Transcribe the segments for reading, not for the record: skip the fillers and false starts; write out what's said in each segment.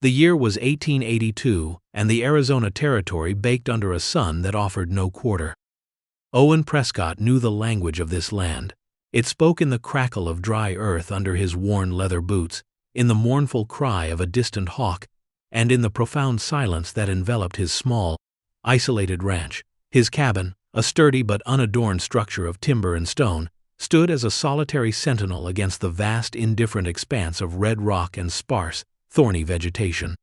The year was 1882, and the Arizona Territory baked under a sun that offered no quarter. Owen Prescott knew the language of this land. It spoke in the crackle of dry earth under his worn leather boots, in the mournful cry of a distant hawk, and in the profound silence that enveloped his small, isolated ranch. His cabin, a sturdy but unadorned structure of timber and stone, stood as a solitary sentinel against the vast, indifferent expanse of red rock and sparse, thorny vegetation.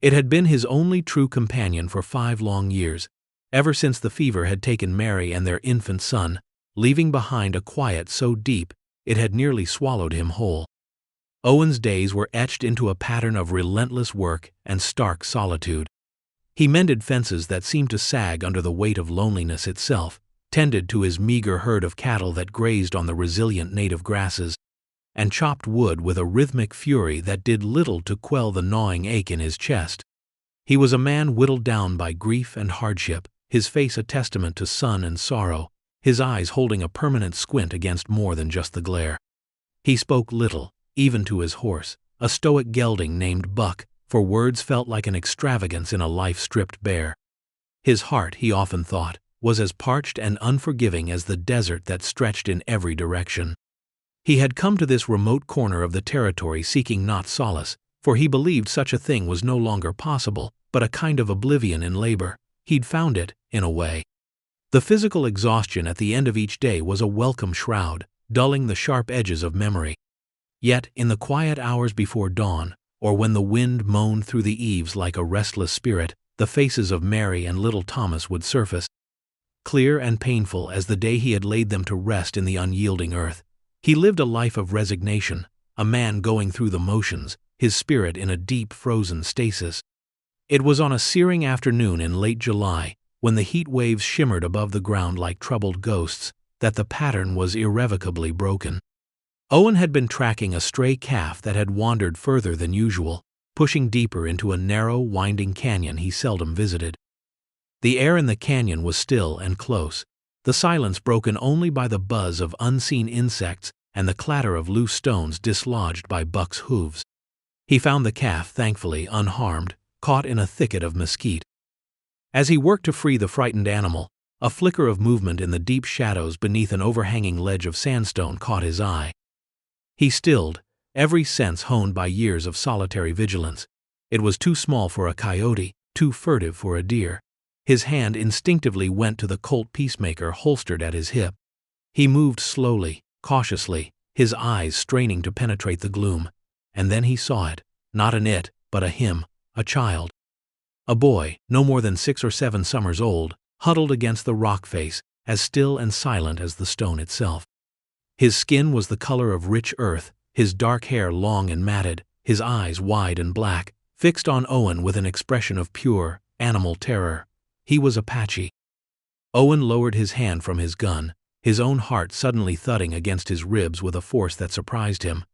It had been his only true companion for 5 long years, ever since the fever had taken Mary and their infant son, leaving behind a quiet so deep it had nearly swallowed him whole. Owen's days were etched into a pattern of relentless work and stark solitude. He mended fences that seemed to sag under the weight of loneliness itself, tended to his meager herd of cattle that grazed on the resilient native grasses, and chopped wood with a rhythmic fury that did little to quell the gnawing ache in his chest. He was a man whittled down by grief and hardship, his face a testament to sun and sorrow, his eyes holding a permanent squint against more than just the glare. He spoke little, even to his horse, a stoic gelding named Buck, for words felt like an extravagance in a life stripped bare. His heart, he often thought, was as parched and unforgiving as the desert that stretched in every direction. He had come to this remote corner of the territory seeking not solace, for he believed such a thing was no longer possible, but a kind of oblivion in labor. He'd found it, in a way. The physical exhaustion at the end of each day was a welcome shroud, dulling the sharp edges of memory. Yet, in the quiet hours before dawn, or when the wind moaned through the eaves like a restless spirit, the faces of Mary and little Thomas would surface, clear and painful as the day he had laid them to rest in the unyielding earth. He lived a life of resignation, a man going through the motions, his spirit in a deep frozen stasis. It was on a searing afternoon in late July, when the heat waves shimmered above the ground like troubled ghosts, that the pattern was irrevocably broken. Owen had been tracking a stray calf that had wandered further than usual, pushing deeper into a narrow, winding canyon he seldom visited. The air in the canyon was still and close, the silence broken only by the buzz of unseen insects and the clatter of loose stones dislodged by Buck's hooves. He found the calf, thankfully unharmed, caught in a thicket of mesquite. As he worked to free the frightened animal, a flicker of movement in the deep shadows beneath an overhanging ledge of sandstone caught his eye. He stilled, every sense honed by years of solitary vigilance. It was too small for a coyote, too furtive for a deer. His hand instinctively went to the Colt Peacemaker holstered at his hip. He moved slowly, cautiously, his eyes straining to penetrate the gloom, and then he saw it, not an it, but a him, a child. A boy, no more than 6 or 7 summers old, huddled against the rock face, as still and silent as the stone itself. His skin was the color of rich earth, his dark hair long and matted, his eyes wide and black, fixed on Owen with an expression of pure, animal terror. He was Apache. Owen lowered his hand from his gun, his own heart suddenly thudding against his ribs with a force that surprised him.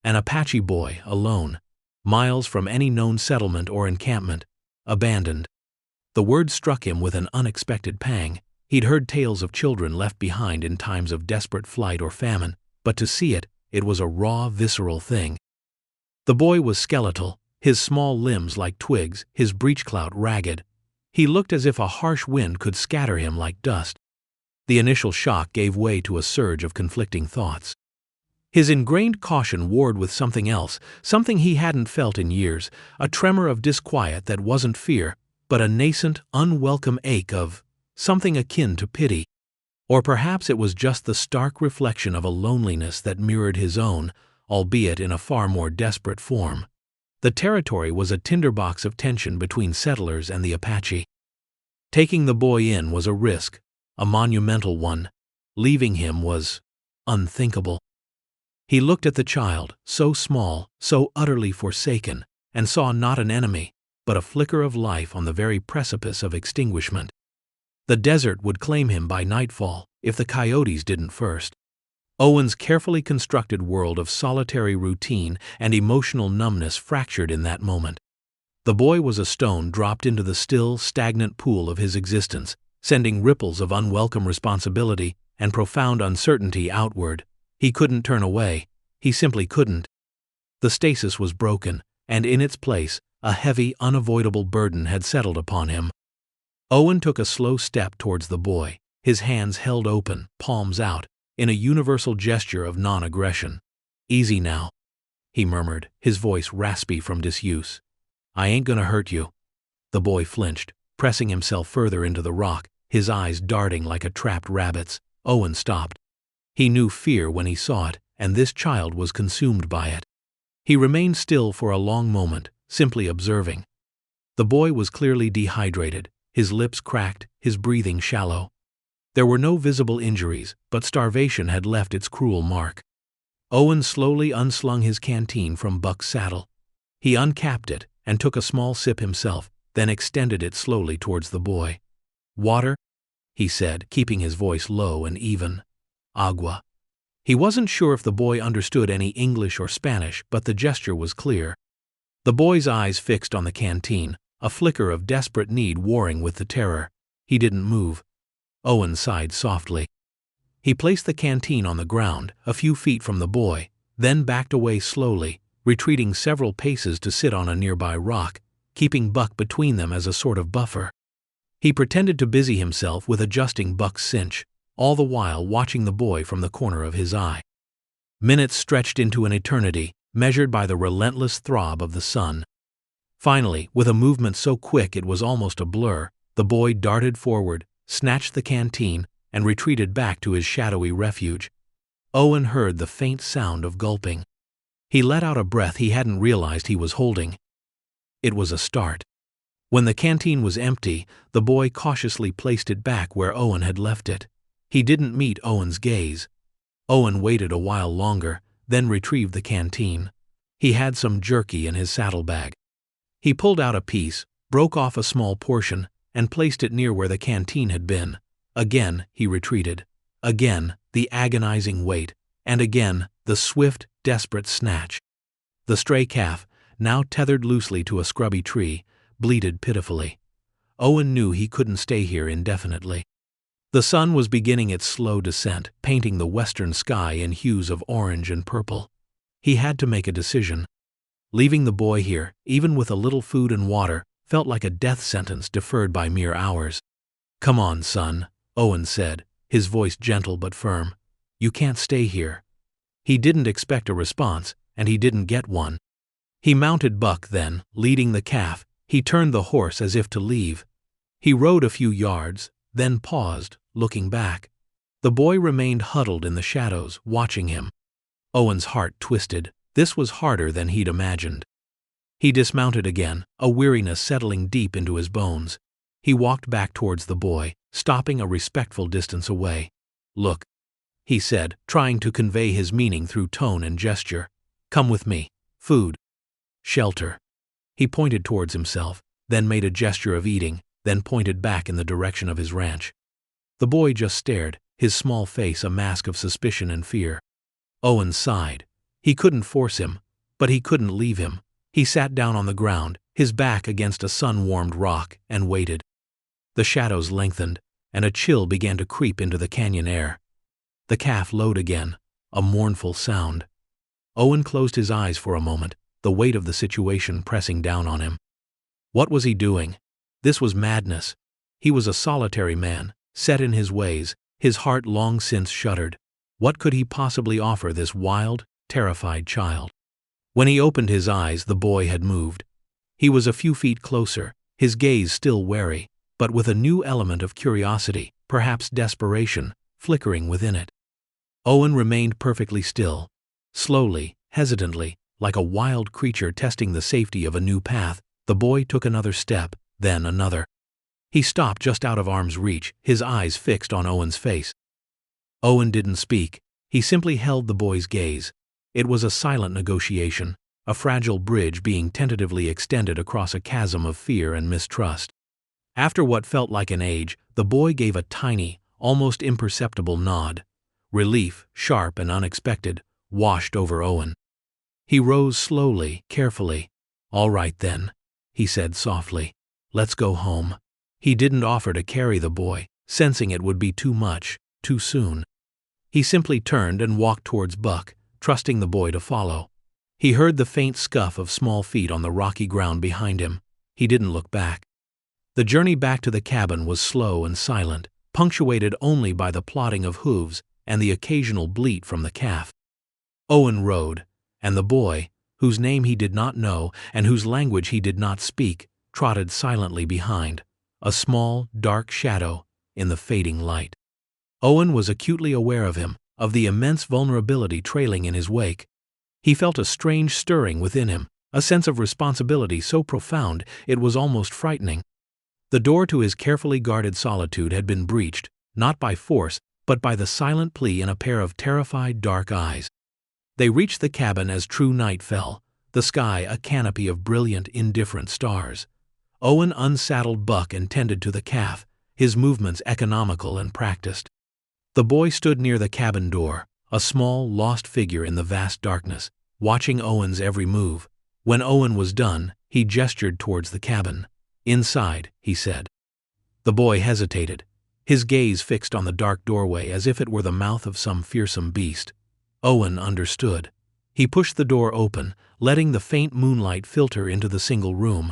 An Apache boy, alone, miles from any known settlement or encampment, abandoned. The word struck him with an unexpected pang. He'd heard tales of children left behind in times of desperate flight or famine, but to see it, it was a raw, visceral thing. The boy was skeletal, his small limbs like twigs, his breechclout ragged. He looked as if a harsh wind could scatter him like dust. The initial shock gave way to a surge of conflicting thoughts. His ingrained caution warred with something else, something he hadn't felt in years, a tremor of disquiet that wasn't fear, but a nascent, unwelcome ache of something akin to pity. Or perhaps it was just the stark reflection of a loneliness that mirrored his own, albeit in a far more desperate form. The territory was a tinderbox of tension between settlers and the Apache. Taking the boy in was a risk, a monumental one. Leaving him was unthinkable. He looked at the child, so small, so utterly forsaken, and saw not an enemy, but a flicker of life on the very precipice of extinguishment. The desert would claim him by nightfall, if the coyotes didn't first. Owen's carefully constructed world of solitary routine and emotional numbness fractured in that moment. The boy was a stone dropped into the still, stagnant pool of his existence, sending ripples of unwelcome responsibility and profound uncertainty outward. He couldn't turn away. He simply couldn't. The stasis was broken, and in its place, A heavy, unavoidable burden had settled upon him. Owen took a slow step towards the boy, his hands held open, palms out, in a universal gesture of non-aggression. "Easy now," he murmured, his voice raspy from disuse. "I ain't gonna hurt you." The boy flinched, pressing himself further into the rock, his eyes darting like a trapped rabbit's. Owen stopped. He knew fear when he saw it, and this child was consumed by it. He remained still for a long moment, simply observing. The boy was clearly dehydrated, his lips cracked, his breathing shallow. There were no visible injuries, but starvation had left its cruel mark. Owen slowly unslung his canteen from Buck's saddle. He uncapped it and took a small sip himself, then extended it slowly towards the boy. "Water?" he said, keeping his voice low and even. "Agua." He wasn't sure if the boy understood any English or Spanish, but the gesture was clear. The boy's eyes fixed on the canteen, a flicker of desperate need warring with the terror. He didn't move. Owen sighed softly. He placed the canteen on the ground, a few feet from the boy, then backed away slowly, retreating several paces to sit on a nearby rock, keeping Buck between them as a sort of buffer. He pretended to busy himself with adjusting Buck's cinch, all the while watching the boy from the corner of his eye. Minutes stretched into an eternity, measured by the relentless throb of the sun. Finally, with a movement so quick it was almost a blur, the boy darted forward, snatched the canteen, and retreated back to his shadowy refuge. Owen heard the faint sound of gulping. He let out a breath he hadn't realized he was holding. It was a start. When the canteen was empty, the boy cautiously placed it back where Owen had left it. He didn't meet Owen's gaze. Owen waited a while longer, then retrieved the canteen. He had some jerky in his saddlebag. He pulled out a piece, broke off a small portion, and placed it near where the canteen had been. Again, he retreated. Again, the agonizing wait, and again, the swift, desperate snatch. The stray calf, now tethered loosely to a scrubby tree, bleated pitifully. Owen knew he couldn't stay here indefinitely. The sun was beginning its slow descent, painting the western sky in hues of orange and purple. He had to make a decision. Leaving the boy here, even with a little food and water, felt like a death sentence deferred by mere hours. "Come on, son," Owen said, his voice gentle but firm. "You can't stay here." He didn't expect a response, and he didn't get one. He mounted Buck then, leading the calf. He turned the horse as if to leave. He rode a few yards, then paused, looking back. The boy remained huddled in the shadows, watching him. Owen's heart twisted. This was harder than he'd imagined. He dismounted again, a weariness settling deep into his bones. He walked back towards the boy, stopping a respectful distance away. "Look," he said, trying to convey his meaning through tone and gesture. "Come with me. Food. Shelter." He pointed towards himself, then made a gesture of eating, then pointed back in the direction of his ranch. The boy just stared, his small face a mask of suspicion and fear. Owen sighed. He couldn't force him, but he couldn't leave him. He sat down on the ground, his back against a sun-warmed rock, and waited. The shadows lengthened, and a chill began to creep into the canyon air. The calf lowed again, a mournful sound. Owen closed his eyes for a moment, the weight of the situation pressing down on him. What was he doing? This was madness. He was a solitary man, set in his ways, his heart long since shuddered. What could he possibly offer this wild, terrified child? When he opened his eyes, the boy had moved. He was a few feet closer, his gaze still wary, but with a new element of curiosity, perhaps desperation, flickering within it. Owen remained perfectly still. Slowly, hesitantly, like a wild creature testing the safety of a new path, the boy took another step, then another. He stopped just out of arm's reach, his eyes fixed on Owen's face. Owen didn't speak. He simply held the boy's gaze. It was a silent negotiation, a fragile bridge being tentatively extended across a chasm of fear and mistrust. After what felt like an age, the boy gave a tiny, almost imperceptible nod. Relief, sharp and unexpected, washed over Owen. He rose slowly, carefully. "All right then," he said softly. "Let's go home." He didn't offer to carry the boy, sensing it would be too much, too soon. He simply turned and walked towards Buck, trusting the boy to follow. He heard the faint scuff of small feet on the rocky ground behind him. He didn't look back. The journey back to the cabin was slow and silent, punctuated only by the plodding of hooves and the occasional bleat from the calf. Owen rode, and the boy, whose name he did not know and whose language he did not speak, trotted silently behind, a small, dark shadow in the fading light. Owen was acutely aware of him, of the immense vulnerability trailing in his wake. He felt a strange stirring within him, a sense of responsibility so profound it was almost frightening. The door to his carefully guarded solitude had been breached, not by force, but by the silent plea in a pair of terrified dark eyes. They reached the cabin as true night fell, the sky a canopy of brilliant, indifferent stars. Owen unsaddled Buck and tended to the calf, his movements economical and practiced. The boy stood near the cabin door, a small, lost figure in the vast darkness, watching Owen's every move. When Owen was done, he gestured towards the cabin. "Inside," he said. The boy hesitated, his gaze fixed on the dark doorway as if it were the mouth of some fearsome beast. Owen understood. He pushed the door open, letting the faint moonlight filter into the single room.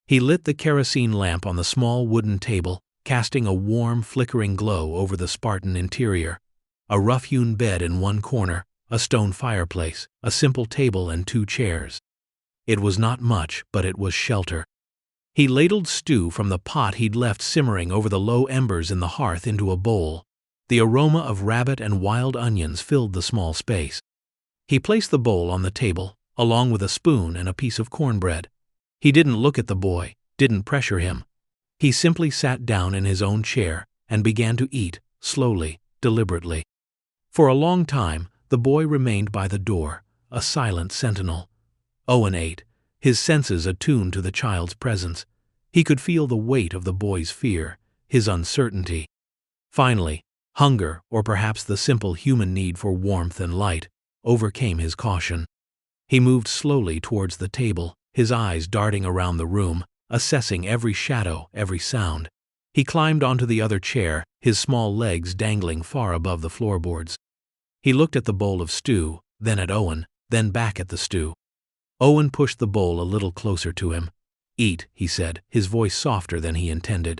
He lit the kerosene lamp on the small wooden table, casting a warm, flickering glow over the Spartan interior. A rough-hewn bed in one corner, a stone fireplace, a simple table and 2 chairs. It was not much, but it was shelter. He ladled stew from the pot he'd left simmering over the low embers in the hearth into a bowl. The aroma of rabbit and wild onions filled the small space. He placed the bowl on the table, along with a spoon and a piece of cornbread. He didn't look at the boy, didn't pressure him. He simply sat down in his own chair and began to eat, slowly, deliberately. For a long time, the boy remained by the door, a silent sentinel. Owen ate, his senses attuned to the child's presence. He could feel the weight of the boy's fear, his uncertainty. Finally, hunger, or perhaps the simple human need for warmth and light, overcame his caution. He moved slowly towards the table, his eyes darting around the room, assessing every shadow, every sound. He climbed onto the other chair, his small legs dangling far above the floorboards. He looked at the bowl of stew, then at Owen, then back at the stew. Owen pushed the bowl a little closer to him. "Eat," he said, his voice softer than he intended.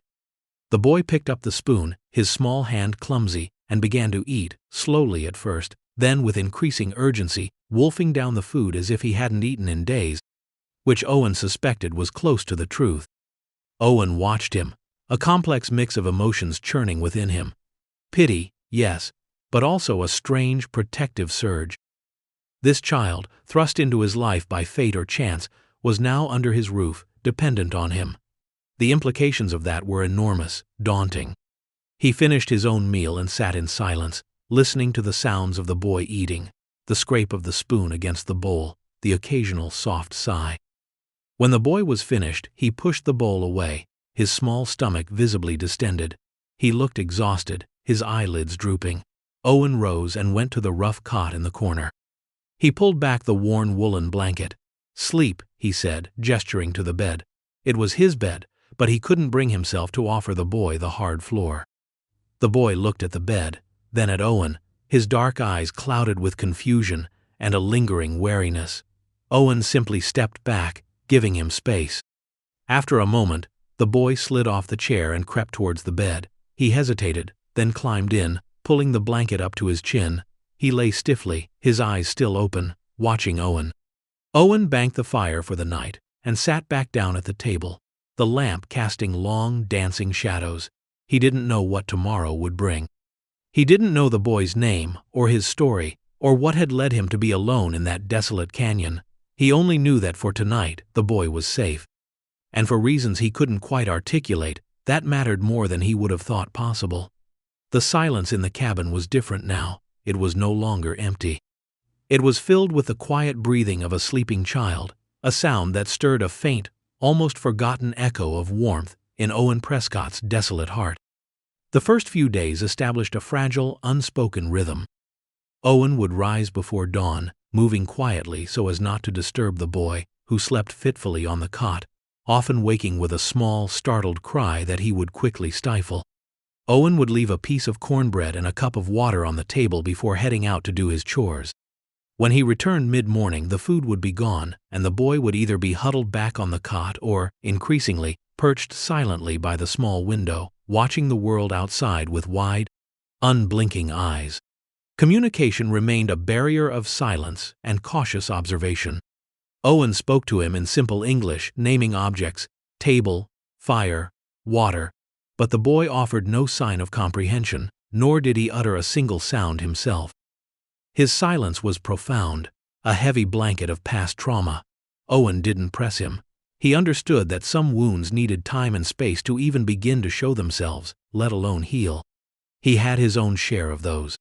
The boy picked up the spoon, his small hand clumsy, and began to eat, slowly at first, then with increasing urgency, wolfing down the food as if he hadn't eaten in days, which Owen suspected was close to the truth. Owen watched him, a complex mix of emotions churning within him. Pity, yes, but also a strange, protective surge. This child, thrust into his life by fate or chance, was now under his roof, dependent on him. The implications of that were enormous, daunting. He finished his own meal and sat in silence, listening to the sounds of the boy eating, the scrape of the spoon against the bowl, the occasional soft sigh. When the boy was finished, he pushed the bowl away, his small stomach visibly distended. He looked exhausted, his eyelids drooping. Owen rose and went to the rough cot in the corner. He pulled back the worn woolen blanket. "Sleep," he said, gesturing to the bed. It was his bed, but he couldn't bring himself to offer the boy the hard floor. The boy looked at the bed, then at Owen, his dark eyes clouded with confusion and a lingering wariness. Owen simply stepped back, giving him space. After a moment, the boy slid off the chair and crept towards the bed. He hesitated, then climbed in, pulling the blanket up to his chin. He lay stiffly, his eyes still open, watching Owen. Owen banked the fire for the night and sat back down at the table, the lamp casting long, dancing shadows. He didn't know what tomorrow would bring. He didn't know the boy's name, or his story, or what had led him to be alone in that desolate canyon. He only knew that for tonight, the boy was safe. And for reasons he couldn't quite articulate, that mattered more than he would have thought possible. The silence in the cabin was different now. It was no longer empty. It was filled with the quiet breathing of a sleeping child, a sound that stirred a faint, almost forgotten echo of warmth in Owen Prescott's desolate heart. The first few days established a fragile, unspoken rhythm. Owen would rise before dawn, moving quietly so as not to disturb the boy, who slept fitfully on the cot, often waking with a small, startled cry that he would quickly stifle. Owen would leave a piece of cornbread and a cup of water on the table before heading out to do his chores. When he returned mid-morning, the food would be gone, and the boy would either be huddled back on the cot or, increasingly, perched silently by the small window, watching the world outside with wide, unblinking eyes. Communication remained a barrier of silence and cautious observation. Owen spoke to him in simple English, naming objects, table, fire, water, but the boy offered no sign of comprehension, nor did he utter a single sound himself. His silence was profound, a heavy blanket of past trauma. Owen didn't press him. He understood that some wounds needed time and space to even begin to show themselves, let alone heal. He had his own share of those.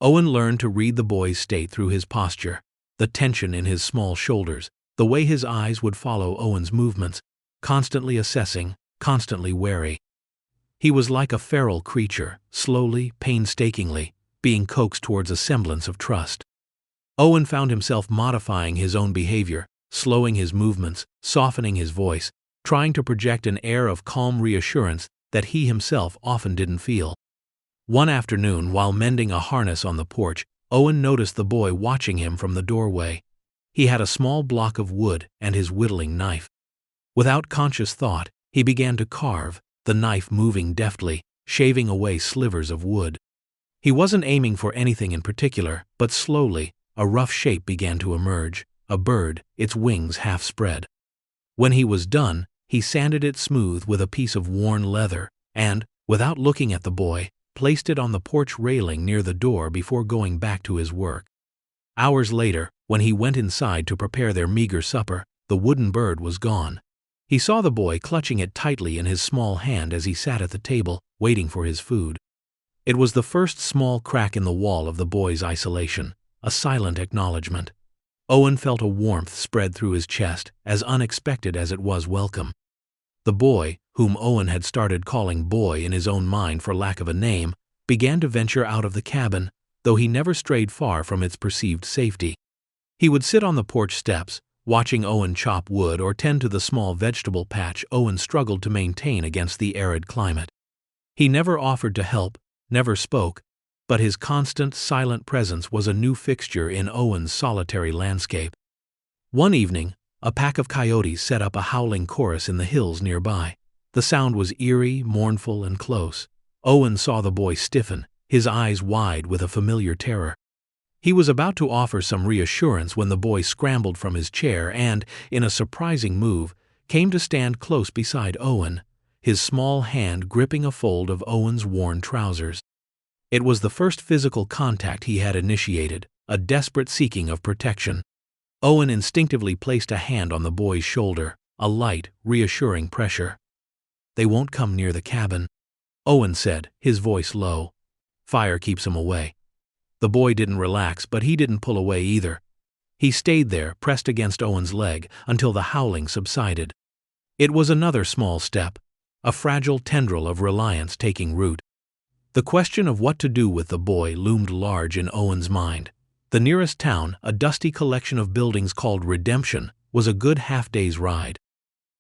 Owen learned to read the boy's state through his posture, the tension in his small shoulders, the way his eyes would follow Owen's movements, constantly assessing, constantly wary. He was like a feral creature, slowly, painstakingly, being coaxed towards a semblance of trust. Owen found himself modifying his own behavior, slowing his movements, softening his voice, trying to project an air of calm reassurance that he himself often didn't feel. One afternoon, while mending a harness on the porch, Owen noticed the boy watching him from the doorway. He had a small block of wood and his whittling knife. Without conscious thought, he began to carve, the knife moving deftly, shaving away slivers of wood. He wasn't aiming for anything in particular, but slowly, a rough shape began to emerge, a bird, its wings half spread. When he was done, he sanded it smooth with a piece of worn leather and, without looking at the boy, placed it on the porch railing near the door before going back to his work. Hours later, when he went inside to prepare their meager supper, the wooden bird was gone. He saw the boy clutching it tightly in his small hand as he sat at the table, waiting for his food. It was the first small crack in the wall of the boy's isolation, a silent acknowledgement. Owen felt a warmth spread through his chest, as unexpected as it was welcome. The boy, whom Owen had started calling boy in his own mind for lack of a name, began to venture out of the cabin, though he never strayed far from its perceived safety. He would sit on the porch steps, watching Owen chop wood or tend to the small vegetable patch Owen struggled to maintain against the arid climate. He never offered to help, never spoke, but his constant, silent presence was a new fixture in Owen's solitary landscape. One evening, a pack of coyotes set up a howling chorus in the hills nearby. The sound was eerie, mournful, and close. Owen saw the boy stiffen, his eyes wide with a familiar terror. He was about to offer some reassurance when the boy scrambled from his chair and, in a surprising move, came to stand close beside Owen, his small hand gripping a fold of Owen's worn trousers. It was the first physical contact he had initiated, a desperate seeking of protection. Owen instinctively placed a hand on the boy's shoulder, a light, reassuring pressure. "They won't come near the cabin," Owen said, his voice low. "Fire keeps them away." The boy didn't relax, but he didn't pull away either. He stayed there, pressed against Owen's leg, until the howling subsided. It was another small step, a fragile tendril of reliance taking root. The question of what to do with the boy loomed large in Owen's mind. The nearest town, a dusty collection of buildings called Redemption, was a good half-day's ride.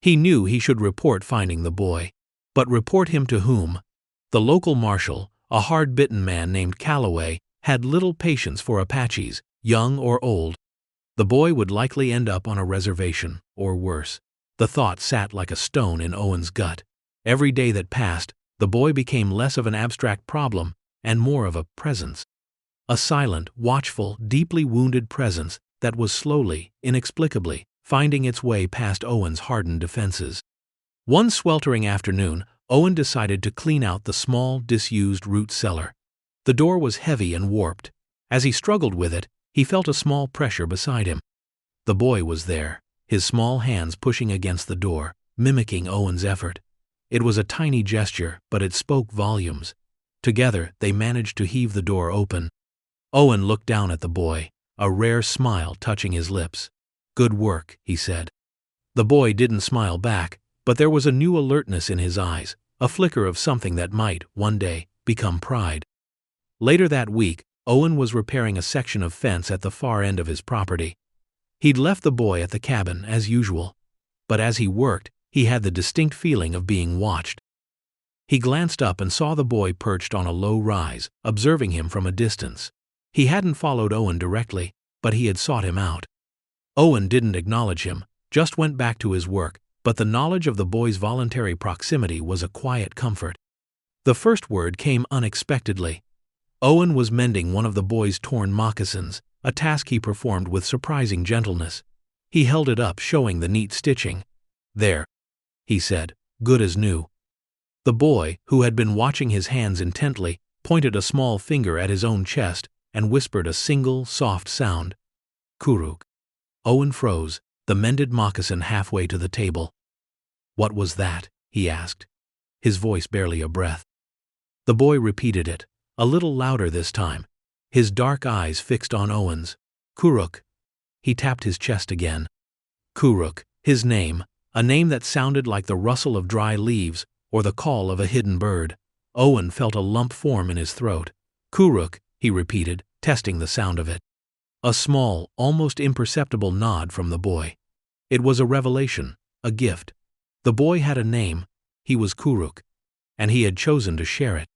He knew he should report finding the boy. But report him to whom? The local marshal, a hard-bitten man named Calloway, had little patience for Apaches, young or old. The boy would likely end up on a reservation, or worse. The thought sat like a stone in Owen's gut. Every day that passed, the boy became less of an abstract problem and more of a presence. A silent, watchful, deeply wounded presence that was slowly, inexplicably, finding its way past Owen's hardened defenses. One sweltering afternoon, Owen decided to clean out the small, disused root cellar. The door was heavy and warped. As he struggled with it, he felt a small pressure beside him. The boy was there, his small hands pushing against the door, mimicking Owen's effort. It was a tiny gesture, but it spoke volumes. Together, they managed to heave the door open. Owen looked down at the boy, a rare smile touching his lips. "Good work," he said. The boy didn't smile back, but there was a new alertness in his eyes, a flicker of something that might, one day, become pride. Later that week, Owen was repairing a section of fence at the far end of his property. He'd left the boy at the cabin, as usual. But as he worked, he had the distinct feeling of being watched. He glanced up and saw the boy perched on a low rise, observing him from a distance. He hadn't followed Owen directly, but he had sought him out. Owen didn't acknowledge him, just went back to his work, but the knowledge of the boy's voluntary proximity was a quiet comfort. The first word came unexpectedly. Owen was mending one of the boy's torn moccasins, a task he performed with surprising gentleness. He held it up, showing the neat stitching. "There," he said, "good as new." The boy, who had been watching his hands intently, pointed a small finger at his own chest and whispered a single, soft sound. "Kuruk." Owen froze, the mended moccasin halfway to the table. "What was that?" he asked, his voice barely a breath. The boy repeated it, a little louder this time, his dark eyes fixed on Owen's. "Kuruk." He tapped his chest again. Kuruk, his name, a name that sounded like the rustle of dry leaves or the call of a hidden bird. Owen felt a lump form in his throat. "Kuruk," he repeated, testing the sound of it. A small, almost imperceptible nod from the boy. It was a revelation, a gift. The boy had a name. He was Kuruk, and he had chosen to share it.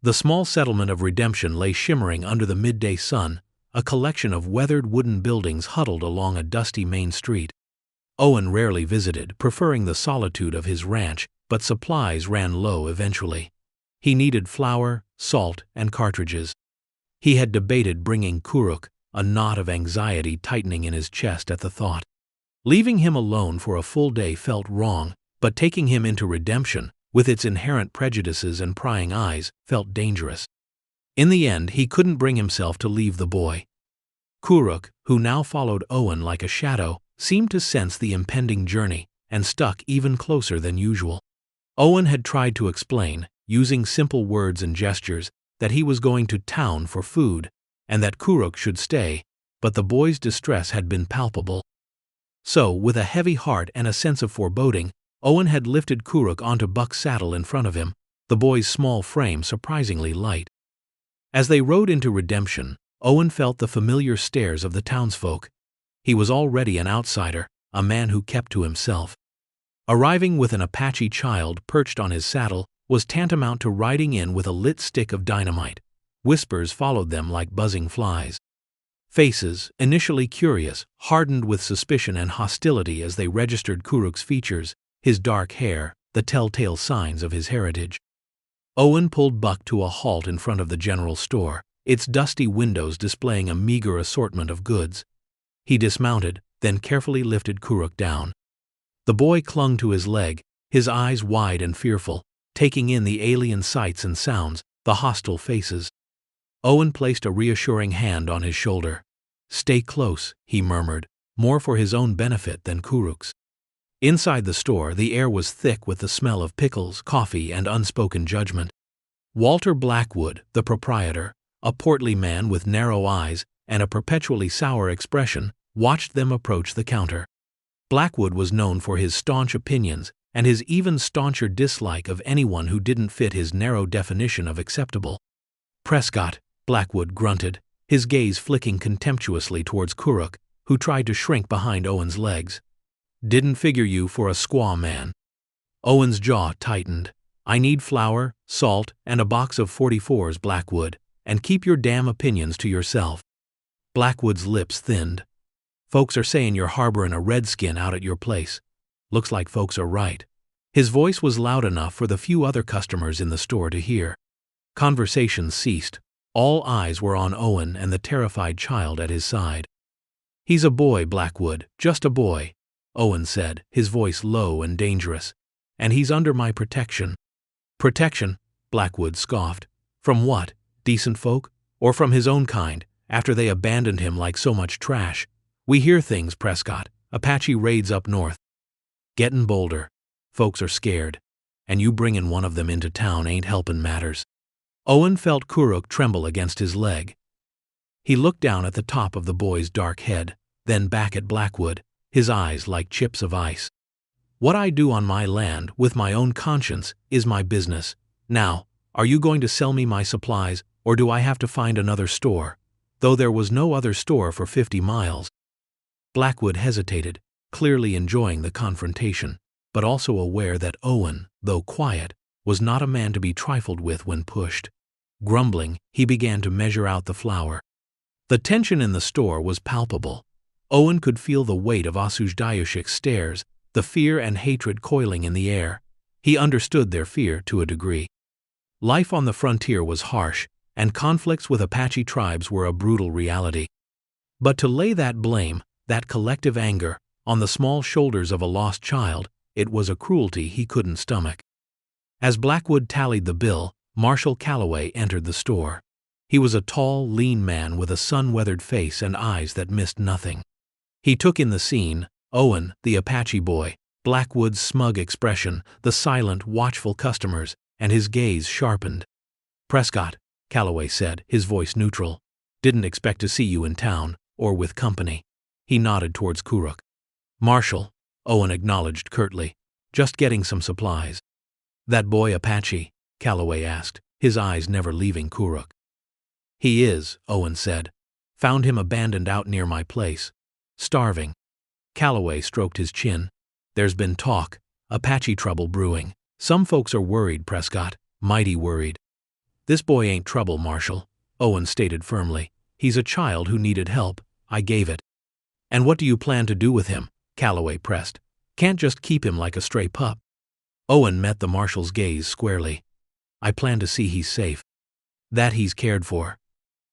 The small settlement of Redemption lay shimmering under the midday sun, a collection of weathered wooden buildings huddled along a dusty main street. Owen rarely visited, preferring the solitude of his ranch, but supplies ran low eventually. He needed flour, salt, and cartridges. He had debated bringing Kuruk, a knot of anxiety tightening in his chest at the thought. Leaving him alone for a full day felt wrong, but taking him into Redemption, with its inherent prejudices and prying eyes, felt dangerous. In the end, he couldn't bring himself to leave the boy. Kuruk, who now followed Owen like a shadow, seemed to sense the impending journey and stuck even closer than usual. Owen had tried to explain, using simple words and gestures, that he was going to town for food and that Kuruk should stay, but the boy's distress had been palpable. So, with a heavy heart and a sense of foreboding, Owen had lifted Kuruk onto Buck's saddle in front of him, the boy's small frame surprisingly light. As they rode into Redemption, Owen felt the familiar stares of the townsfolk. He was already an outsider, a man who kept to himself. Arriving with an Apache child perched on his saddle was tantamount to riding in with a lit stick of dynamite. Whispers followed them like buzzing flies. Faces, initially curious, hardened with suspicion and hostility as they registered Kuruk's features, his dark hair, the telltale signs of his heritage. Owen pulled Buck to a halt in front of the general store, its dusty windows displaying a meager assortment of goods. He dismounted, then carefully lifted Kuruk down. The boy clung to his leg, his eyes wide and fearful, taking in the alien sights and sounds, the hostile faces. Owen placed a reassuring hand on his shoulder. "Stay close," he murmured, more for his own benefit than Kuruk's. Inside the store, the air was thick with the smell of pickles, coffee, and unspoken judgment. Walter Blackwood, the proprietor, a portly man with narrow eyes and a perpetually sour expression, watched them approach the counter. Blackwood was known for his staunch opinions and his even stauncher dislike of anyone who didn't fit his narrow definition of acceptable. "Prescott," Blackwood grunted, his gaze flicking contemptuously towards Kuruk, who tried to shrink behind Owen's legs. "Didn't figure you for a squaw man." Owen's jaw tightened. "I need flour, salt, and a box of 44s, Blackwood, and keep your damn opinions to yourself." Blackwood's lips thinned. "Folks are saying you're harboring a redskin out at your place. Looks like folks are right." His voice was loud enough for the few other customers in the store to hear. Conversation ceased. All eyes were on Owen and the terrified child at his side. "He's a boy, Blackwood, just a boy," Owen said, his voice low and dangerous. "And he's under my protection." "Protection?" Blackwood scoffed. "From what? Decent folk? Or from his own kind, after they abandoned him like so much trash? We hear things, Prescott. Apache raids up north. Gettin' bolder. Folks are scared. And you bringin' one of them into town ain't helpin' matters." Owen felt Kuruk tremble against his leg. He looked down at the top of the boy's dark head, then back at Blackwood, his eyes like chips of ice. "What I do on my land, with my own conscience, is my business. Now, are you going to sell me my supplies, or do I have to find another store?" Though there was no other store for 50 miles. Blackwood hesitated, clearly enjoying the confrontation, but also aware that Owen, though quiet, was not a man to be trifled with when pushed. Grumbling, he began to measure out the flour. The tension in the store was palpable. Owen could feel the weight of Asujdayushik's stares, the fear and hatred coiling in the air. He understood their fear to a degree. Life on the frontier was harsh, and conflicts with Apache tribes were a brutal reality. But to lay that blame, that collective anger, on the small shoulders of a lost child, it was a cruelty he couldn't stomach. As Blackwood tallied the bill, Marshal Calloway entered the store. He was a tall, lean man with a sun-weathered face and eyes that missed nothing. He took in the scene: Owen, the Apache boy, Blackwood's smug expression, the silent, watchful customers, and his gaze sharpened. "Prescott," Calloway said, his voice neutral. "Didn't expect to see you in town, or with company." He nodded towards Kuruk. "Marshal," Owen acknowledged curtly. "Just getting some supplies." "That boy Apache?" Calloway asked, his eyes never leaving Kuruk. "He is," Owen said. "Found him abandoned out near my place. Starving." Calloway stroked his chin. "There's been talk. Apache trouble brewing. Some folks are worried, Prescott. Mighty worried." "This boy ain't trouble, Marshal," Owen stated firmly. "He's a child who needed help. I gave it." "And what do you plan to do with him?" Calloway pressed. "Can't just keep him like a stray pup." Owen met the Marshal's gaze squarely. "I plan to see he's safe. That he's cared for."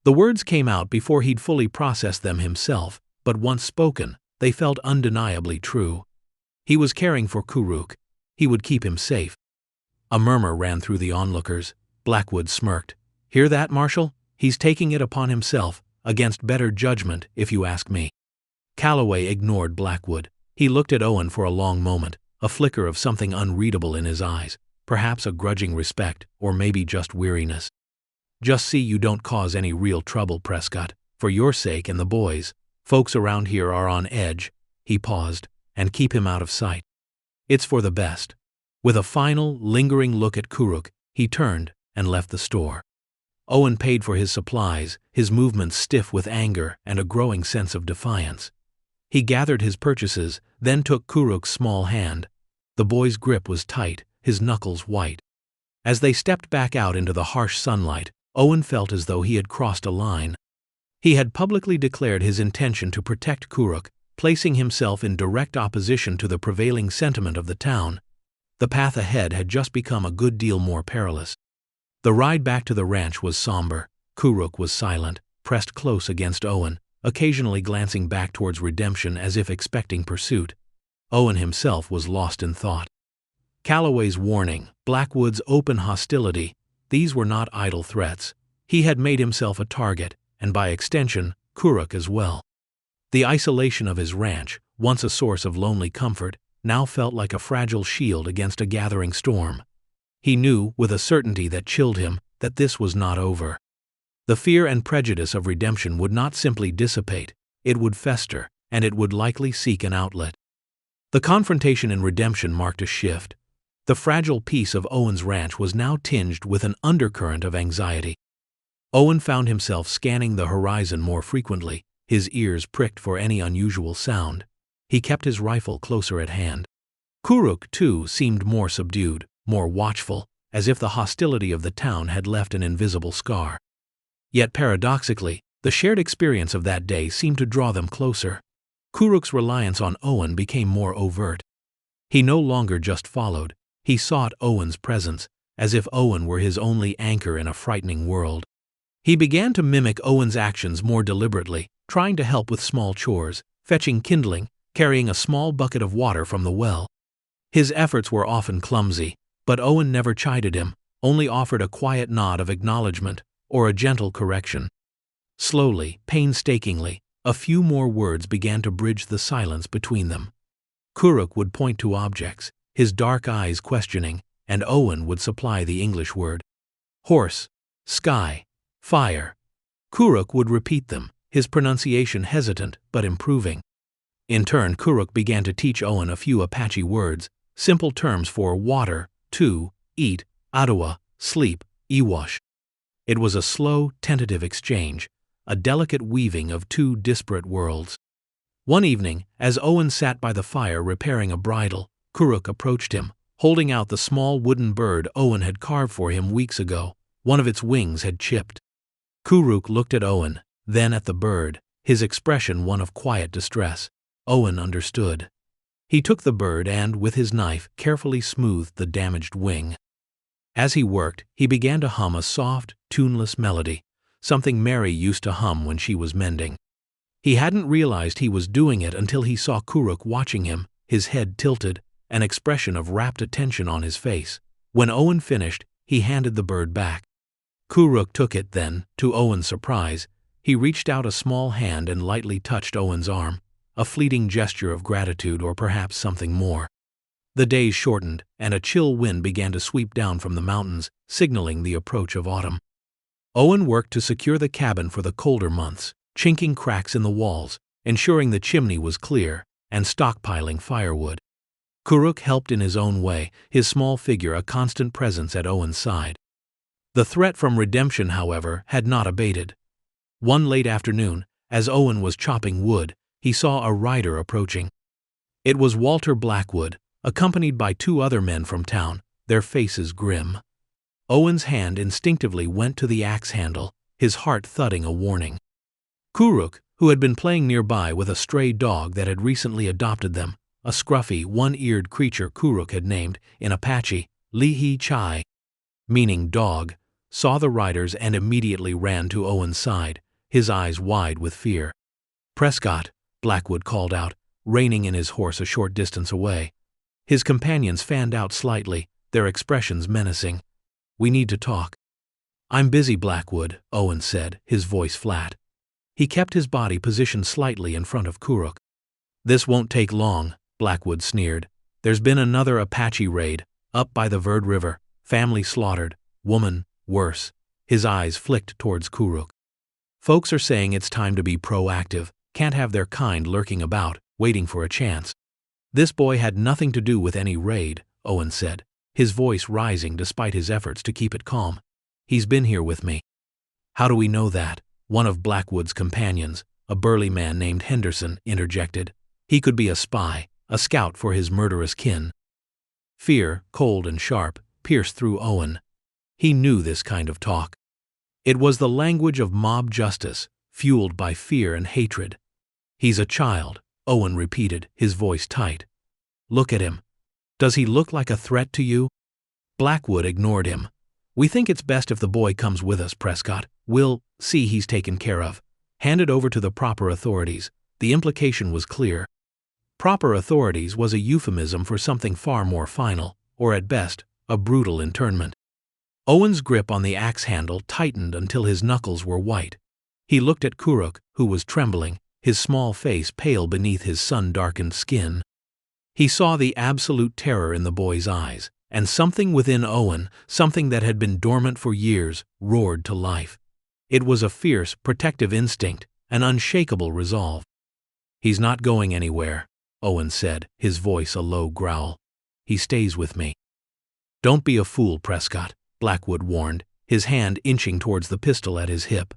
The words came out before he'd fully processed them himself, but once spoken, they felt undeniably true. He was caring for Kuruk. He would keep him safe. A murmur ran through the onlookers. Blackwood smirked. "Hear that, Marshal? He's taking it upon himself, against better judgment, if you ask me." Calloway ignored Blackwood. He looked at Owen for a long moment, a flicker of something unreadable in his eyes, perhaps a grudging respect, or maybe just weariness. "Just see you don't cause any real trouble, Prescott, for your sake and the boys'. Folks around here are on edge." He paused. "And keep him out of sight. It's for the best." With a final, lingering look at Kuruk, he turned and left the store. Owen paid for his supplies, his movements stiff with anger and a growing sense of defiance. He gathered his purchases, then took Kuruk's small hand. The boy's grip was tight, his knuckles white. As they stepped back out into the harsh sunlight, Owen felt as though he had crossed a line. He had publicly declared his intention to protect Kuruk, placing himself in direct opposition to the prevailing sentiment of the town. The path ahead had just become a good deal more perilous. The ride back to the ranch was somber. Kuruk was silent, pressed close against Owen, occasionally glancing back towards redemption as if expecting pursuit. Owen himself was lost in thought. Calloway's warning, Blackwood's open hostility, these were not idle threats. He had made himself a target, and by extension, Kuruk as well. The isolation of his ranch, once a source of lonely comfort, now felt like a fragile shield against a gathering storm. He knew, with a certainty that chilled him, that this was not over. The fear and prejudice of redemption would not simply dissipate, it would fester, and it would likely seek an outlet. The confrontation in redemption marked a shift. The fragile peace of Owen's ranch was now tinged with an undercurrent of anxiety. Owen found himself scanning the horizon more frequently, his ears pricked for any unusual sound. He kept his rifle closer at hand. Kuruk, too, seemed more subdued, more watchful, as if the hostility of the town had left an invisible scar. Yet paradoxically, the shared experience of that day seemed to draw them closer. Kuruk's reliance on Owen became more overt. He no longer just followed, he sought Owen's presence, as if Owen were his only anchor in a frightening world. He began to mimic Owen's actions more deliberately, trying to help with small chores, fetching kindling, carrying a small bucket of water from the well. His efforts were often clumsy, but Owen never chided him, only offered a quiet nod of acknowledgement or a gentle correction. Slowly, painstakingly, a few more words began to bridge the silence between them. Kuruk would point to objects, his dark eyes questioning, and Owen would supply the English word. Horse, sky, fire. Kuruk would repeat them, his pronunciation hesitant but improving. In turn, Kuruk began to teach Owen a few Apache words, simple terms for water, to, eat, Ottawa, sleep, Iwash. It was a slow, tentative exchange, a delicate weaving of two disparate worlds. One evening, as Owen sat by the fire repairing a bridle, Kuruk approached him, holding out the small wooden bird Owen had carved for him weeks ago. One of its wings had chipped. Kuruk looked at Owen, then at the bird, his expression one of quiet distress. Owen understood. He took the bird and, with his knife, carefully smoothed the damaged wing. As he worked, he began to hum a soft, tuneless melody, something Mary used to hum when she was mending. He hadn't realized he was doing it until he saw Kuruk watching him, his head tilted, an expression of rapt attention on his face. When Owen finished, he handed the bird back. Kuruk took it then, to Owen's surprise. He reached out a small hand and lightly touched Owen's arm, a fleeting gesture of gratitude or perhaps something more. The days shortened, and a chill wind began to sweep down from the mountains, signaling the approach of autumn. Owen worked to secure the cabin for the colder months, chinking cracks in the walls, ensuring the chimney was clear, and stockpiling firewood. Kuruk helped in his own way, his small figure a constant presence at Owen's side. The threat from redemption, however, had not abated. One late afternoon, as Owen was chopping wood, he saw a rider approaching. It was Walter Blackwood, accompanied by 2 other men from town, their faces grim. Owen's hand instinctively went to the axe handle, his heart thudding a warning. Kuruk, who had been playing nearby with a stray dog that had recently adopted them, a scruffy, one-eared creature Kuruk had named, in Apache, Lihi Chai, meaning dog, saw the riders and immediately ran to Owen's side, his eyes wide with fear. "Prescott," Blackwood called out, reining in his horse a short distance away. His companions fanned out slightly, their expressions menacing. "We need to talk." "I'm busy, Blackwood," Owen said, his voice flat. He kept his body positioned slightly in front of Kuruk. "This won't take long," Blackwood sneered. "There's been another Apache raid, up by the Verd River, family slaughtered, woman, worse." His eyes flicked towards Kuruk. "Folks are saying it's time to be proactive, can't have their kind lurking about, waiting for a chance." "This boy had nothing to do with any raid," Owen said, his voice rising despite his efforts to keep it calm. "He's been here with me." "How do we know that?" One of Blackwood's companions, a burly man named Henderson, interjected. "He could be a spy, a scout for his murderous kin." Fear, cold and sharp, pierced through Owen. He knew this kind of talk. It was the language of mob justice, fueled by fear and hatred. "He's a child," Owen repeated, his voice tight. "Look at him. Does he look like a threat to you?" Blackwood ignored him. "We think it's best if the boy comes with us, Prescott. We'll see he's taken care of. Hand it over to the proper authorities." The implication was clear. Proper authorities was a euphemism for something far more final, or at best, a brutal internment. Owen's grip on the axe handle tightened until his knuckles were white. He looked at Kuruk, who was trembling, his small face pale beneath his sun-darkened skin. He saw the absolute terror in the boy's eyes, and something within Owen, something that had been dormant for years, roared to life. It was a fierce, protective instinct, an unshakable resolve. "He's not going anywhere," Owen said, his voice a low growl. "He stays with me." "Don't be a fool, Prescott," Blackwood warned, his hand inching towards the pistol at his hip.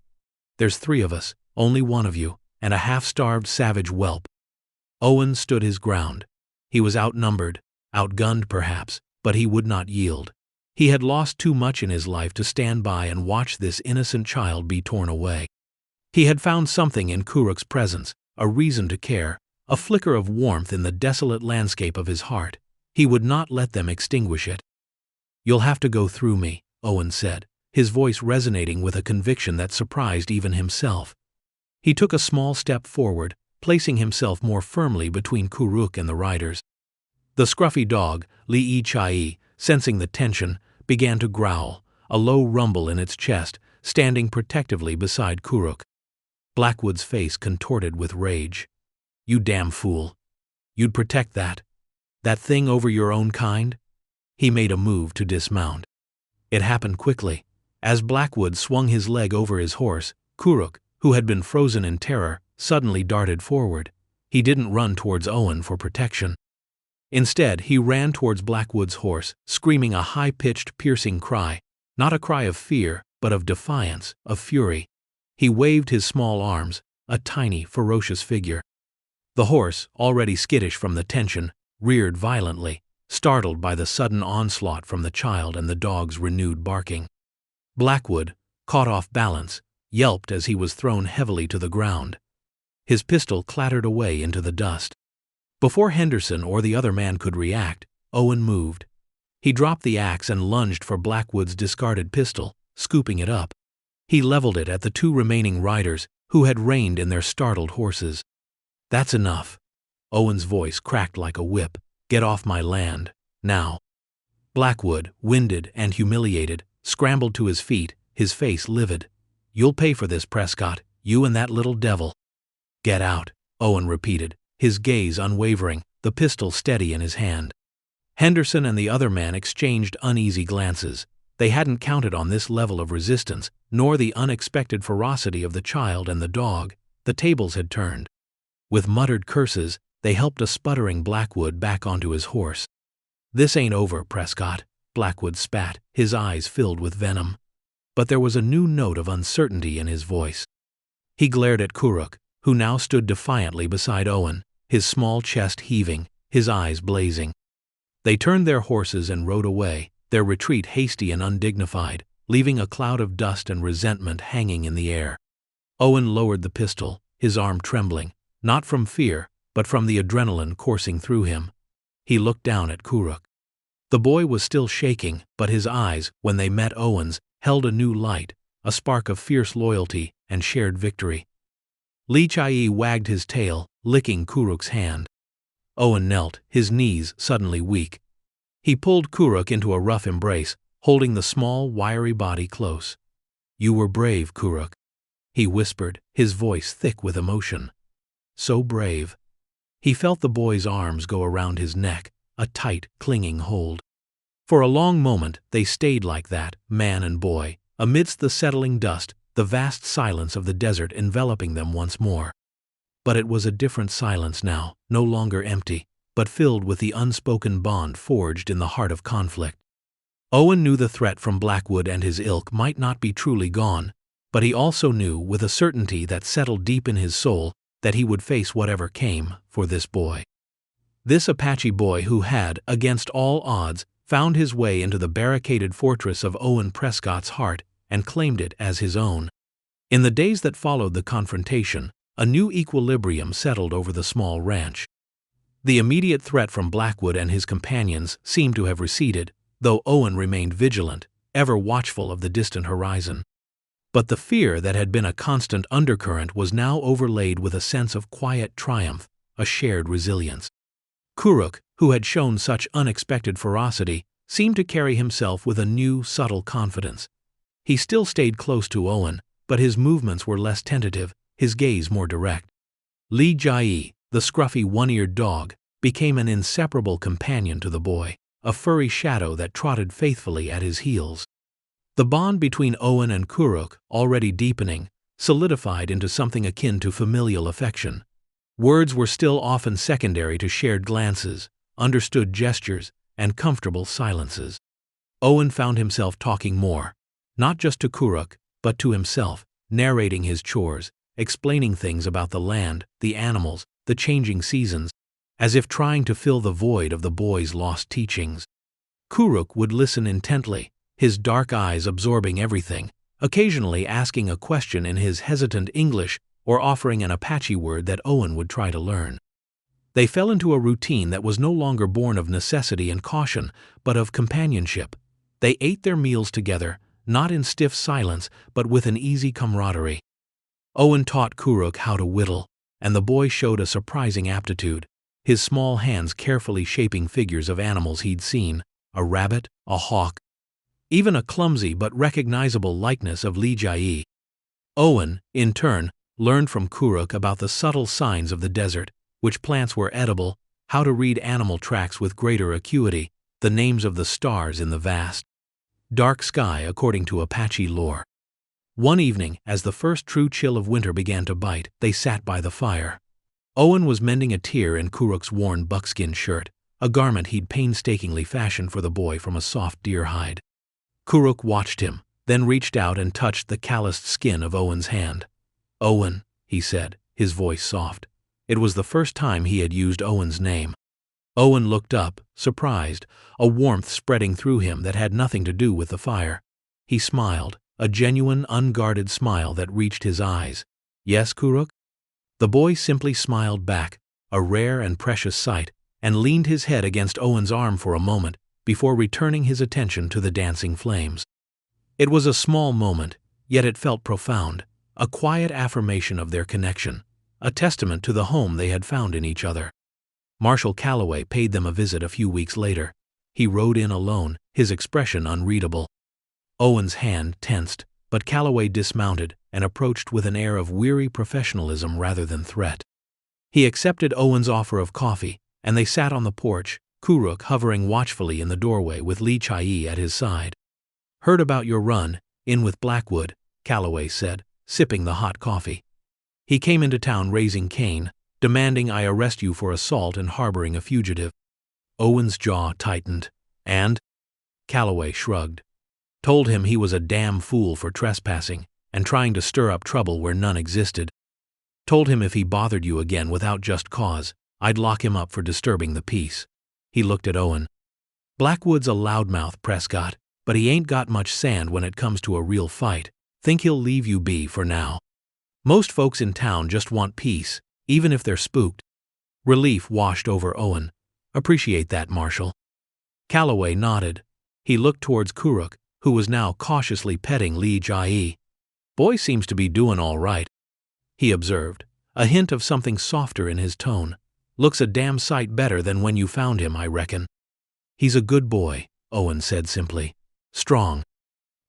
"There's 3 of us, only one of you, and a half-starved savage whelp." Owen stood his ground. He was outnumbered, outgunned perhaps, but he would not yield. He had lost too much in his life to stand by and watch this innocent child be torn away. He had found something in Kuruk's presence, a reason to care, a flicker of warmth in the desolate landscape of his heart. He would not let them extinguish it. "You'll have to go through me," Owen said, his voice resonating with a conviction that surprised even himself. He took a small step forward, placing himself more firmly between Kuruk and the riders. The scruffy dog, Lihi Chai, sensing the tension, began to growl, a low rumble in its chest, standing protectively beside Kuruk. Blackwood's face contorted with rage. "You damn fool. You'd protect that thing over your own kind?" He made a move to dismount. It happened quickly. As Blackwood swung his leg over his horse, Kuruk, who had been frozen in terror, suddenly darted forward. He didn't run towards Owen for protection. Instead, he ran towards Blackwood's horse, screaming a high-pitched, piercing cry, not a cry of fear, but of defiance, of fury. He waved his small arms, a tiny, ferocious figure. The horse, already skittish from the tension, reared violently, startled by the sudden onslaught from the child and the dog's renewed barking. Blackwood, caught off balance, yelped as he was thrown heavily to the ground. His pistol clattered away into the dust. Before Henderson or the other man could react, Owen moved. He dropped the axe and lunged for Blackwood's discarded pistol, scooping it up. He leveled it at the two remaining riders, who had reined in their startled horses. "That's enough." Owen's voice cracked like a whip. "Get off my land, now." Blackwood, winded and humiliated, scrambled to his feet, his face livid. "You'll pay for this, Prescott, you and that little devil." "Get out," Owen repeated, his gaze unwavering, the pistol steady in his hand. Henderson and the other man exchanged uneasy glances. They hadn't counted on this level of resistance, nor the unexpected ferocity of the child and the dog. The tables had turned. With muttered curses, they helped a sputtering Blackwood back onto his horse. "This ain't over, Prescott," Blackwood spat, his eyes filled with venom. But there was a new note of uncertainty in his voice. He glared at Kuruk, who now stood defiantly beside Owen, his small chest heaving, his eyes blazing. They turned their horses and rode away, their retreat hasty and undignified, leaving a cloud of dust and resentment hanging in the air. Owen lowered the pistol, his arm trembling, not from fear, but from the adrenaline coursing through him. He looked down at Kuruk. The boy was still shaking, but his eyes, when they met Owen's, held a new light, a spark of fierce loyalty and shared victory. Li Chai wagged his tail, licking Kuruk's hand. Owen knelt, his knees suddenly weak. He pulled Kuruk into a rough embrace, holding the small, wiry body close. "You were brave, Kuruk," he whispered, his voice thick with emotion. "So brave." He felt the boy's arms go around his neck, a tight, clinging hold. For a long moment they stayed like that, man and boy, amidst the settling dust, the vast silence of the desert enveloping them once more. But it was a different silence now, no longer empty, but filled with the unspoken bond forged in the heart of conflict. Owen knew the threat from Blackwood and his ilk might not be truly gone, but he also knew with a certainty that settled deep in his soul that he would face whatever came for this boy. This Apache boy who had, against all odds, found his way into the barricaded fortress of Owen Prescott's heart and claimed it as his own. In the days that followed the confrontation, a new equilibrium settled over the small ranch. The immediate threat from Blackwood and his companions seemed to have receded, though Owen remained vigilant, ever watchful of the distant horizon. But the fear that had been a constant undercurrent was now overlaid with a sense of quiet triumph, a shared resilience. Kuruk, who had shown such unexpected ferocity, seemed to carry himself with a new, subtle confidence. He still stayed close to Owen, but his movements were less tentative, his gaze more direct. Li Jai, the scruffy one-eared dog, became an inseparable companion to the boy, a furry shadow that trotted faithfully at his heels. The bond between Owen and Kuruk, already deepening, solidified into something akin to familial affection. Words were still often secondary to shared glances, understood gestures, and comfortable silences. Owen found himself talking more, not just to Kuruk, but to himself, narrating his chores, explaining things about the land, the animals, the changing seasons, as if trying to fill the void of the boy's lost teachings. Kuruk would listen intently, his dark eyes absorbing everything, occasionally asking a question in his hesitant English or offering an Apache word that Owen would try to learn. They fell into a routine that was no longer born of necessity and caution, but of companionship. They ate their meals together, not in stiff silence, but with an easy camaraderie. Owen taught Kuruk how to whittle, and the boy showed a surprising aptitude, his small hands carefully shaping figures of animals he'd seen, a rabbit, a hawk, even a clumsy but recognizable likeness of Li Jai. Owen, in turn, learned from Kuruk about the subtle signs of the desert, which plants were edible, how to read animal tracks with greater acuity, the names of the stars in the vast, dark sky according to Apache lore. One evening, as the first true chill of winter began to bite, they sat by the fire. Owen was mending a tear in Kuruk's worn buckskin shirt, a garment he'd painstakingly fashioned for the boy from a soft deer hide. Kuruk watched him, then reached out and touched the calloused skin of Owen's hand. "Owen," he said, his voice soft. It was the first time he had used Owen's name. Owen looked up, surprised, a warmth spreading through him that had nothing to do with the fire. He smiled, a genuine, unguarded smile that reached his eyes. "Yes, Kuruk?" The boy simply smiled back, a rare and precious sight, and leaned his head against Owen's arm for a moment before returning his attention to the dancing flames. It was a small moment, yet it felt profound, a quiet affirmation of their connection, a testament to the home they had found in each other. Marshal Calloway paid them a visit a few weeks later. He rode in alone, his expression unreadable. Owen's hand tensed, but Calloway dismounted and approached with an air of weary professionalism rather than threat. He accepted Owen's offer of coffee, and they sat on the porch, Kuruk hovering watchfully in the doorway with Lee Chai at his side. "Heard about your run, in with Blackwood," Calloway said, sipping the hot coffee. "He came into town raising Cain, demanding I arrest you for assault and harboring a fugitive." Owen's jaw tightened. "And?" Calloway shrugged. "Told him he was a damn fool for trespassing and trying to stir up trouble where none existed. Told him if he bothered you again without just cause, I'd lock him up for disturbing the peace." He looked at Owen. "Blackwood's a loudmouth, Prescott, but he ain't got much sand when it comes to a real fight. Think he'll leave you be for now. Most folks in town just want peace, even if they're spooked." Relief washed over Owen. "Appreciate that, Marshal." Calloway nodded. He looked towards Kuruk, who was now cautiously petting Lee Chai. "Boy seems to be doing all right," he observed, a hint of something softer in his tone. "Looks a damn sight better than when you found him, I reckon." "He's a good boy," Owen said simply. "Strong."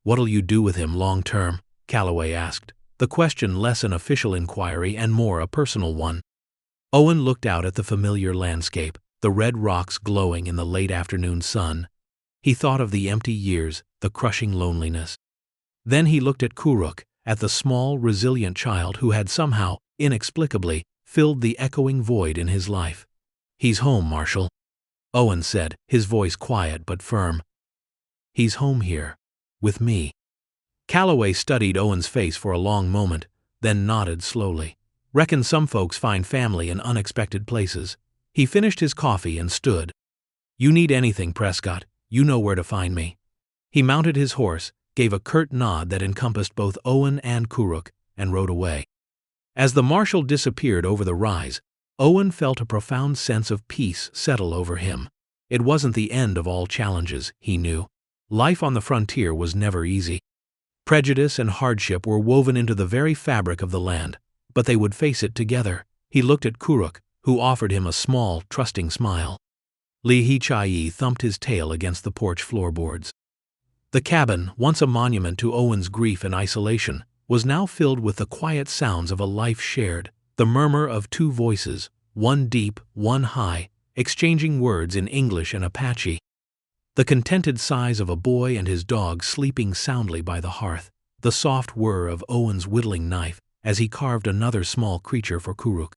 "What'll you do with him long term?" Calloway asked, the question less an official inquiry and more a personal one. Owen looked out at the familiar landscape, the red rocks glowing in the late afternoon sun. He thought of the empty years, the crushing loneliness. Then he looked at Kuruk, at the small, resilient child who had somehow, inexplicably, filled the echoing void in his life. "He's home, Marshal," Owen said, his voice quiet but firm. "He's home here, with me." Calloway studied Owen's face for a long moment, then nodded slowly. "Reckon some folks find family in unexpected places." He finished his coffee and stood. "You need anything, Prescott, you know where to find me." He mounted his horse, gave a curt nod that encompassed both Owen and Kuruk, and rode away. As the marshal disappeared over the rise, Owen felt a profound sense of peace settle over him. It wasn't the end of all challenges, he knew. Life on the frontier was never easy. Prejudice and hardship were woven into the very fabric of the land, but they would face it together. He looked at Kuruk, who offered him a small, trusting smile. Lee Chai thumped his tail against the porch floorboards. The cabin, once a monument to Owen's grief and isolation, was now filled with the quiet sounds of a life shared, the murmur of two voices, one deep, one high, exchanging words in English and Apache. The contented sighs of a boy and his dog sleeping soundly by the hearth, the soft whir of Owen's whittling knife as he carved another small creature for Kuruk.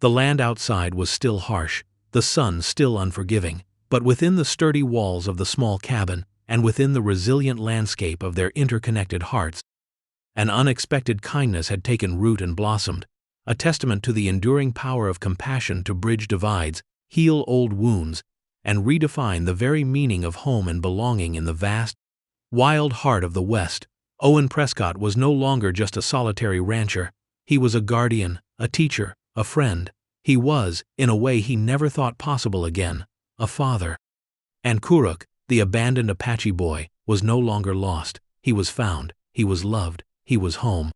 The land outside was still harsh, the sun still unforgiving, but within the sturdy walls of the small cabin, and within the resilient landscape of their interconnected hearts, an unexpected kindness had taken root and blossomed, a testament to the enduring power of compassion to bridge divides, heal old wounds, and redefine the very meaning of home and belonging in the vast, wild heart of the West. Owen Prescott was no longer just a solitary rancher. He was a guardian, a teacher, a friend. He was, in a way he never thought possible again, a father. And Kuruk, the abandoned Apache boy, was no longer lost. He was found, he was loved, he was home.